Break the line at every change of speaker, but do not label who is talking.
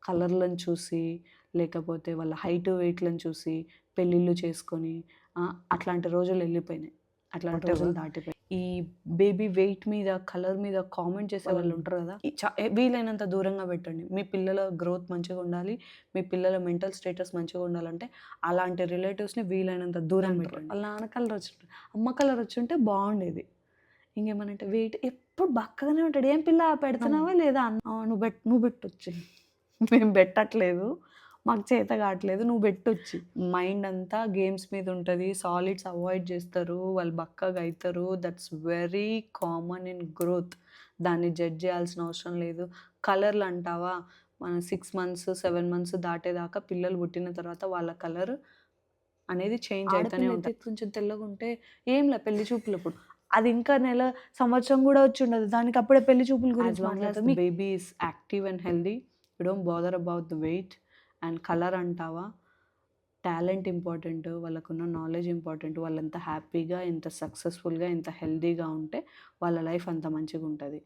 కలర్‌లను చూసి, లేకపోతే వాళ్ళ హైట్, వెయిట్‌లను చూసి పెళ్ళిళ్ళు చేసుకొని అట్లాంటి రోజులు ఎళ్ళిపోయినాయి. అట్లాంటి రోజులు దాటిపోయాయి. ఈ బేబీ వెయిట్ మీద, కలర్ మీద కామెంట్ చేసేవాళ్ళు ఉంటారు గదా! వీలైనంత దూరంగా పెట్టండి. మీ పిల్లల గ్రోత్ మంచిగుండాలి, మీ పిల్లల మెంటల్ స్టేటస్ మంచిగుండాలంటే అలాంటి రిలేటివ్స్‌ని వీలైనంత దూరం పెట్టండి. వాళ్ళ నాన్న కలర్ వచ్చుంటే, అమ్మ కలర్ వచ్చుంటే బావుండేది. ఇంకేమనంటే వెయిట్ ఎప్పుడు బక్కగానే ఉంటాడు. "ఏం పిల్ల పెడుతున్నావా లేదా?" నువ్వు పెట్టొచ్చి." మేము పెట్టట్లేదు. మాకు చేత కావట్లేదు. నువ్వు పెట్టొచ్చి. మైండ్ అంతా గేమ్స్ మీద ఉంటది. సాలిడ్స్ అవాయిడ్ చేస్తారు. వాళ్ళు బక్కగా అయితారు. That's very common in growth. దాన్ని జడ్జ్ చేయాల్సిన అవసరం లేదు. కలర్‌లు అంటావా? మన 6 మంత్స్, 7 మంత్స్ దాటేదాకా పిల్లలు పుట్టిన తర్వాత వాళ్ళ కలర్ అనేది చేంజ్ అయితేనే ఉంటది. కొంచెం తెల్లగుంటే ఏంలే పెళ్లి చూపులప్పుడు. అది ఇంకా సంవత్సరం గూడా వచ్చుండదు. దానికి అప్పుడే పెళ్లి చూపుల గురించి మాట్లాడతారు. Baby is active and healthy. You don't bother about the weight and colour అంటావా? Talent important. వాళ్ళకున్న నాలెడ్జ్ ఇంపార్టెంట్. వాళ్ళెంత హ్యాపీగా, ఎంత సక్సెస్‌ఫుల్‌గా, ఎంత హెల్తీగా ఉంటే వాళ్ళ లైఫ్ అంత మంచిగుంటది.